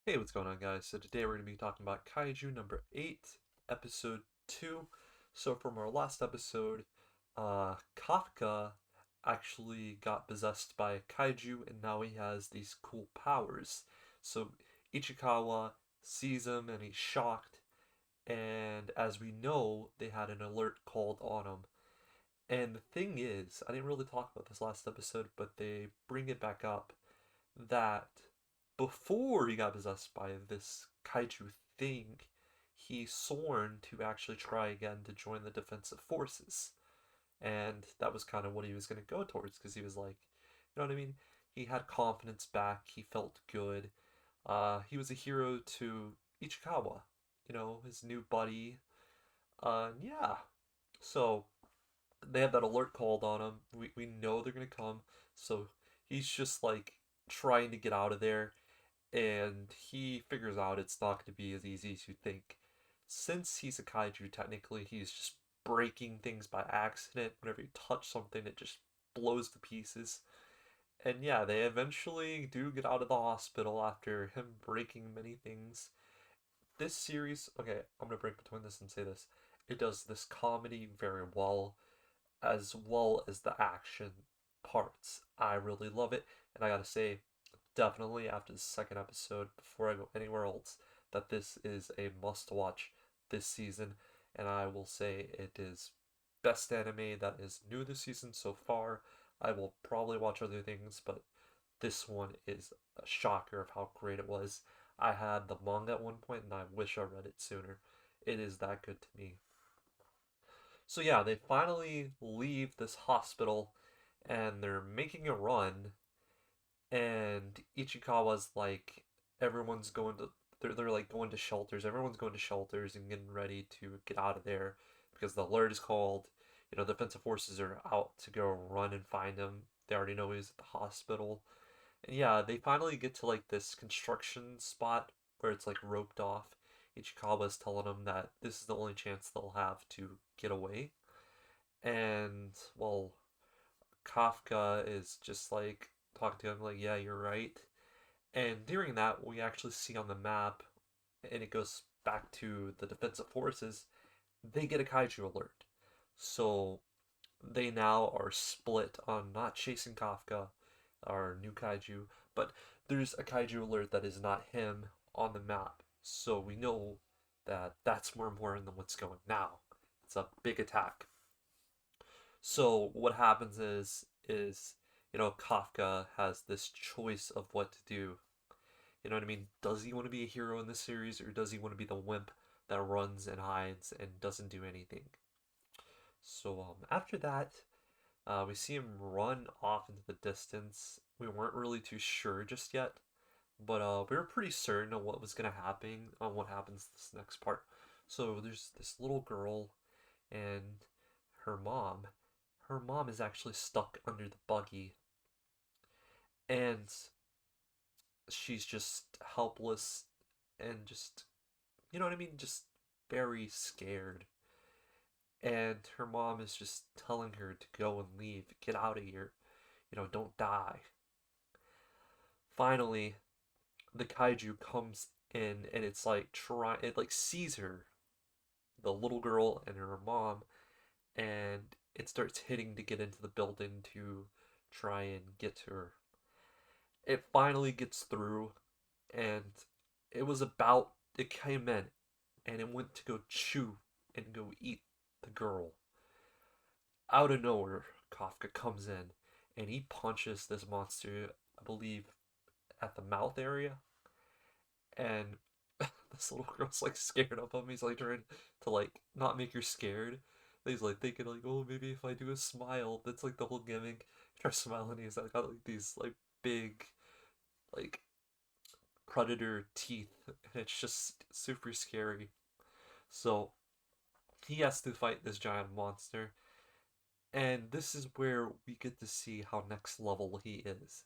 Hey, what's going on, guys? So today we're going to be talking about Kaiju number 8, episode 2. So from our last episode, Kafka actually got possessed by a kaiju and now he has these cool powers. So Ichikawa sees him and he's shocked, and as we know, they had an alert called on him. And the thing is, I didn't really talk about this last episode, but they bring it back up that before he got possessed by this kaiju thing, he sworn to actually try again to join the defensive forces. And that was kind of what he was going to go towards because he was like, you know what I mean? He had confidence back, he felt good. He was a hero to Ichikawa, his new buddy. Yeah. So they have that alert called on him. We know they're going to come. So he's just like trying to get out of there, and he figures out it's not going to be as easy as you think. Since he's a kaiju, technically, he's just breaking things by accident. Whenever you touch something, it just blows to pieces. And yeah, they eventually do get out of the hospital after him breaking many things. This series, okay, I'm going to break between this and say this. It does this comedy very well as the action parts. I really love it, and I gotta say, definitely after the second episode, before I go anywhere else, that this is a must watch this season, and I will say it is best anime that is new this season so far. I will probably watch other things, but this one is a shocker of how great it was. I had the manga at one point and I wish I read it sooner. It is that good to me. So yeah, they finally leave this hospital and they're making a run, and Ichikawa's like everyone's going to they're like going to shelters. Everyone's going to shelters and getting ready to get out of there because the alert is called. Defensive forces are out to go run and find him. They already know he's at the hospital. And yeah, they finally get to like this construction spot where it's like roped off. Ichikawa's telling them that this is the only chance they'll have to get away. And well, Kafka is just like talking to him like, yeah, you're right. And during that, we actually see on the map, and it goes back to the defensive forces, they get a kaiju alert. So they now are split on not chasing Kafka, our new kaiju, but there's a kaiju alert that is not him on the map. So we know that that's more important than what's going now. It's a big attack. So what happens is Kafka has this choice of what to do. You know what I mean? Does he want to be a hero in this series, or does he want to be the wimp that runs and hides and doesn't do anything? So after that, we see him run off into the distance. We weren't really too sure just yet, but we were pretty certain of what was gonna happen on what happens this next part. So there's this little girl and her mom. Her mom is actually stuck under the buggy, and she's just helpless and just, you know what I mean? Just very scared. And her mom is just telling her to go and leave, get out of here, don't die. Finally, the kaiju comes in and it's like it like sees her, the little girl and her mom, and it starts hitting to get into the building to try and get to her. It finally gets through, and it came in and it went to go chew and go eat the girl. Out of nowhere, Kafka comes in and he punches this monster, I believe, at the mouth area, and this little girl's like scared of him. He's like trying to like not make her scared. He's like thinking like, oh, maybe if I do a smile, that's like the whole gimmick. He tries smiling, he's like got like these like big like predator teeth, and it's just super scary. So he has to fight this giant monster, and this is where we get to see how next level he is.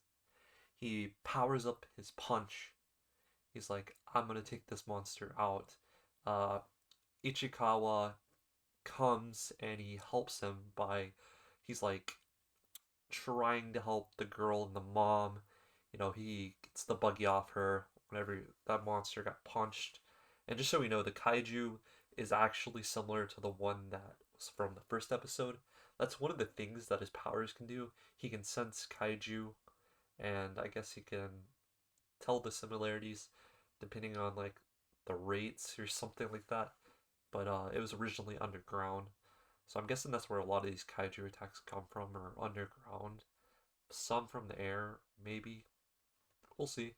He powers up his punch. He's like, I'm gonna take this monster out. Uh, Ichikawa comes and he helps him by, he's like trying to help the girl and the mom. He gets the buggy off her whenever that monster got punched. And just so we know, the kaiju is actually similar to the one that was from the first episode. That's one of the things that his powers can do. He can sense kaiju, and I guess he can tell the similarities depending on like the rates or something like that. But it was originally underground, so I'm guessing that's where a lot of these kaiju attacks come from, or underground. Some from the air, maybe. We'll see.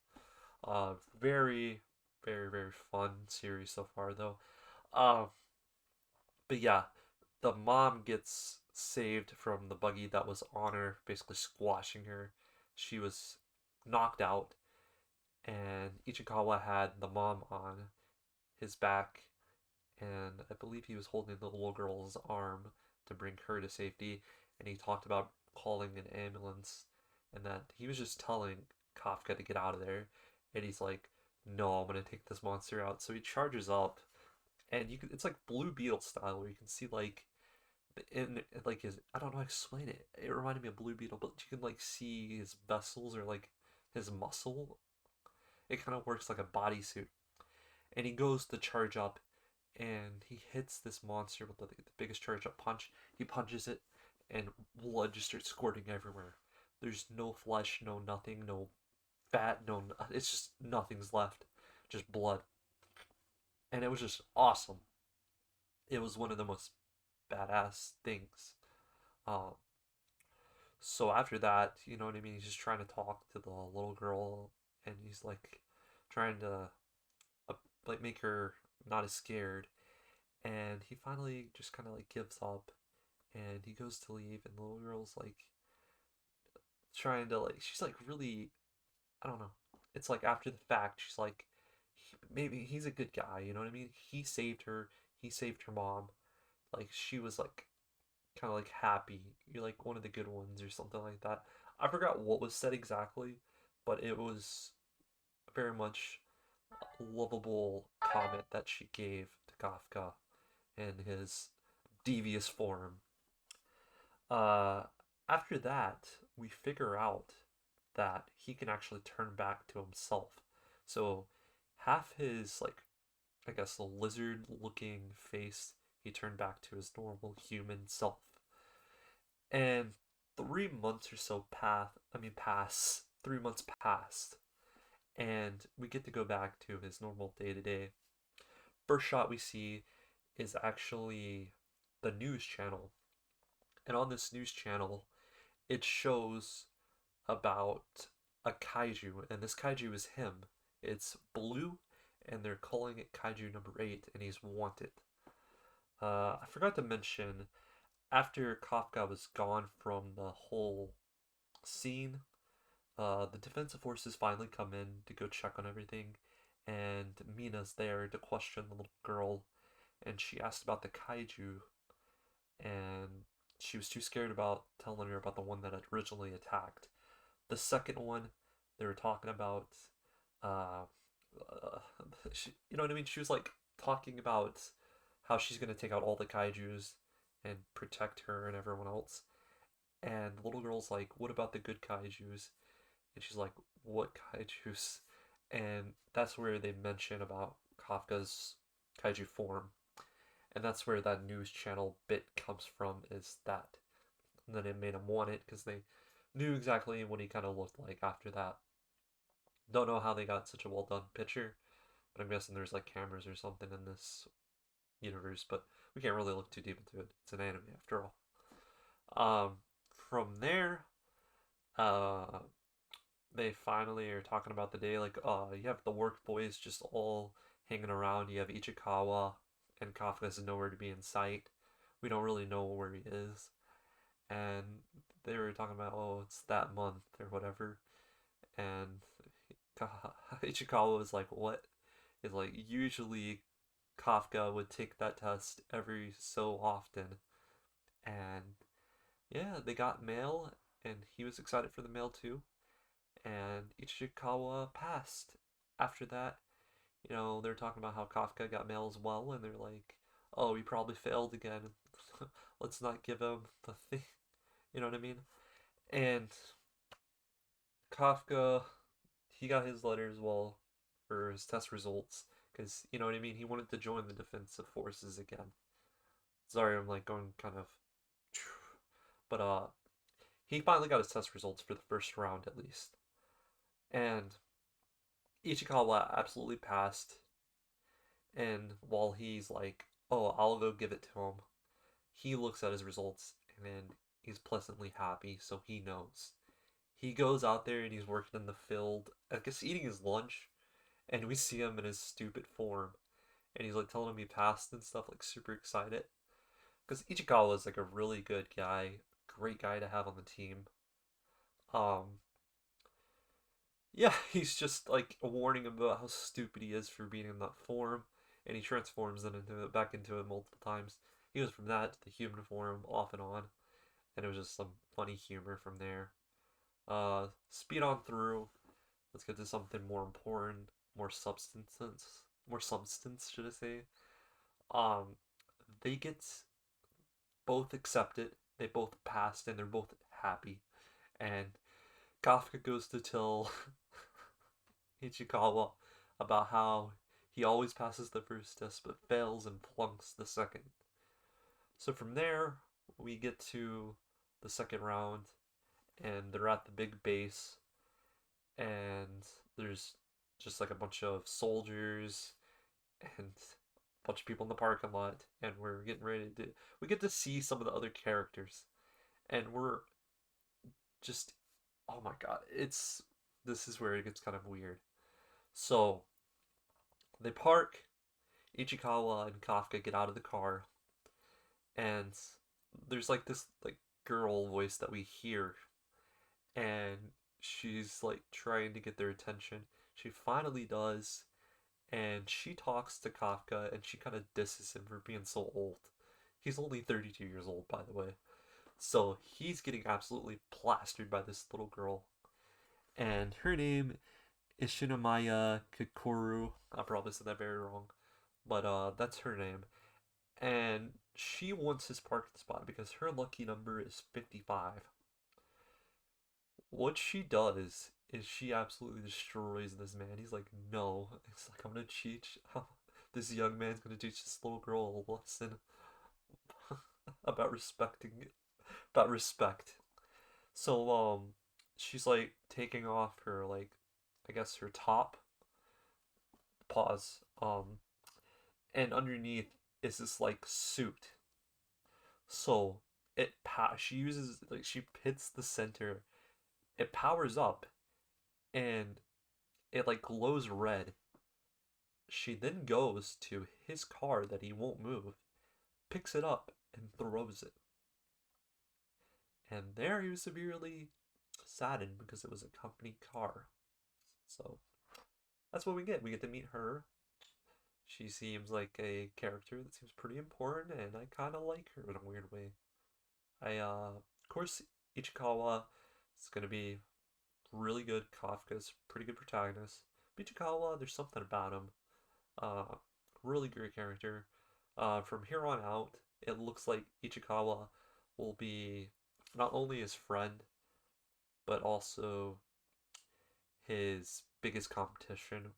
Very, very, very fun series so far, though. Uh, but yeah, the mom gets saved from the buggy that was on her, basically squashing her. She was knocked out, and Ichikawa had the mom on his back, and I believe he was holding the little girl's arm to bring her to safety. And he talked about calling an ambulance, and that he was just telling Kafka to get out of there. And he's like, "No, I'm gonna take this monster out." So he charges up, and you can, it's like Blue Beetle style, where you can see like in like his, I don't know how to explain it. It reminded me of Blue Beetle, but you can like see his vessels or like his muscle. It kind of works like a bodysuit. And he goes to charge up, and he hits this monster with the biggest charge up punch. He punches it, and blood just starts squirting everywhere. There's no flesh, no nothing, no fat, no. It's just nothing's left, just blood. And it was just awesome. It was one of the most badass things. Um, so after that, you know what I mean. He's just trying to talk to the little girl, and he's like trying to uh, like make her not as scared. And he finally just kind of like gives up, and he goes to leave, and the little girl's like trying to like, she's like really, I don't know, it's like after the fact she's like, maybe he's a good guy, you know what I mean, he saved her, he saved her mom, like she was like kind of like happy, you're like one of the good ones or something like that. I forgot what was said exactly, but it was very much a lovable comment that she gave to Kafka in his devious form. Uh, After that, we figure out that he can actually turn back to himself. So, half his, like, I guess, lizard looking face, he turned back to his normal human self. And 3 months or so pass. 3 months passed. And we get to go back to his normal day to day. First shot we see is actually the news channel. And on this news channel, it shows about a kaiju, and this kaiju is him. It's blue, and they're calling it Kaiju number 8, and he's wanted. I forgot to mention, after Kafka was gone from the whole scene, the defensive forces finally come in to go check on everything, and Mina's there to question the little girl, and she asked about the kaiju, and she was too scared about telling her about the one that had originally attacked. The second one, they were talking about, uh, you know what I mean? She was like talking about how she's gonna take out all the kaiju's and protect her and everyone else. And the little girl's like, "What about the good kaiju's?" And she's like, "What kaiju's?" And that's where they mention about Kafka's kaiju form, and that's where that news channel bit comes from. Is that? And then it made them want it because they knew exactly what he kind of looked like after that. Don't know how they got such a well done picture, but I'm guessing there's like cameras or something in this universe, but we can't really look too deep into it. It's an anime after all. From there, uh, they finally are talking about the day. Like, you have the work boys just all hanging around. You have Ichikawa, and Kafka's nowhere to be in sight. We don't really know where he is. And they were talking about, oh, it's that month or whatever. And Ichikawa was like, what? Is like, usually Kafka would take that test every so often. And yeah, they got mail, and he was excited for the mail too. And Ichikawa passed. After that, they're talking about how Kafka got mail as well, and they're like, oh, he probably failed again. Let's not give him the thing. You know what I mean? And Kafka, he got his letter as well. or his test results, because you know what I mean. He wanted to join the defensive forces again. Sorry, I'm like going kind of, but he finally got his test results for the first round at least, and Ichikawa absolutely passed. And while he's like, "Oh, I'll go give it to him," he looks at his results and he's pleasantly happy, so he knows. He goes out there and he's working in the field, I guess eating his lunch, and we see him in his stupid form, and he's like telling him he passed and stuff, like super excited. Because Ichikawa is like a really good guy, great guy to have on the team. Um, yeah, he's just like warning him about how stupid he is for being in that form, and he transforms then into it back into it multiple times. He goes from that to the human form off and on, and it was just some funny humor from there. Speed on through. Let's get to something more important, more substance, more substance, should I say? Um, they get both accepted. They both passed, and they're both happy. And Kafka goes to tell Ichikawa about how he always passes the first test but fails and flunks the second. So from there, we get to the second round, and they're at the big base, and there's just like a bunch of soldiers and a bunch of people in the parking lot, and we're getting ready to. We get to see some of the other characters, and we're just, oh my god, it's this is where it gets kind of weird. So they park. Ichikawa and Kafka get out of the car, and there's like this like girl voice that we hear, and she's like trying to get their attention. She finally does, and she talks to Kafka, and she kind of disses him for being so old. He's only 32 years old, by the way. So he's getting absolutely plastered by this little girl. And her name is Shinomaya Kikoru. I probably said that very wrong. But that's her name. And she wants his parking spot because her lucky number is 55. What she does is she absolutely destroys this man. He's like, no. It's like, I'm gonna teach. This young man's gonna teach this little girl a lesson about about respect. So, she's like taking off her, like, I guess her top, pause, and underneath is this, like, suit. So, she uses, like, she hits the center, it powers up, and it, like, glows red. She then goes to his car that he won't move, picks it up, and throws it. And there he was severely saddened because it was a company car. So that's what we get. We get to meet her. She seems like a character that seems pretty important, and I kind of like her in a weird way. Of course, Ichikawa is gonna be really good. Kafka's pretty good protagonist. Ichikawa, there's something about him. Uh, really great character. From here on out, it looks like Ichikawa will be not only his friend, but also his biggest competition.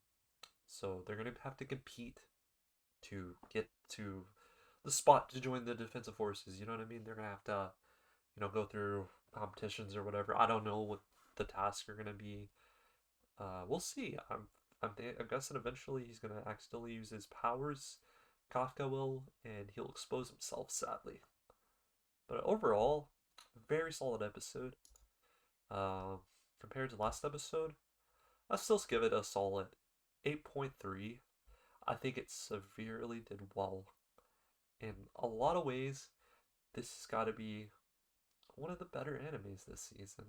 So they're going to have to compete to get to the spot to join the defensive forces. You know what I mean? They're going to have to, go through competitions or whatever. I don't know what the tasks are going to be. We'll see. I'm guessing eventually he's going to accidentally use his powers. Kafka will, and he'll expose himself, sadly. But overall, very solid episode. Uh, Compared to last episode, I still give it a solid 8.3. I think it severely did well. In a lot of ways, this has got to be one of the better animes this season.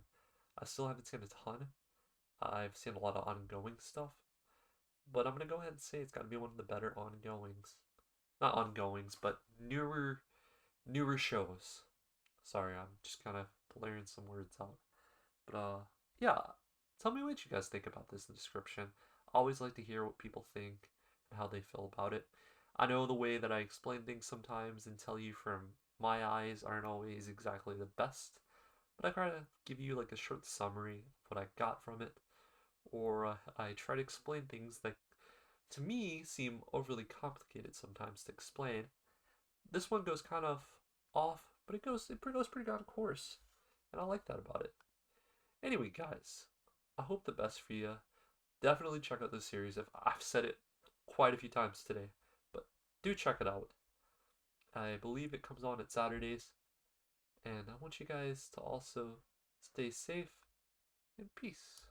I still haven't seen a ton. I've seen a lot of ongoing stuff, but I'm gonna go ahead and say it's got to be one of the better ongoings. Not ongoings, but newer shows. Sorry, I'm just kind of blaring some words out. But yeah, tell me what you guys think about this in the description. I always like to hear what people think and how they feel about it. I know the way that I explain things sometimes and tell you from my eyes aren't always exactly the best, but I try to give you like a short summary of what I got from it, or I try to explain things that to me, seem overly complicated sometimes to explain. This one goes kind of off, but it goes pretty on course, and I like that about it. Anyway, guys, I hope the best for you. Definitely check out this series. If I've said it quite a few times today, but do check it out. I believe it comes on at Saturdays, and I want you guys to also stay safe and peace.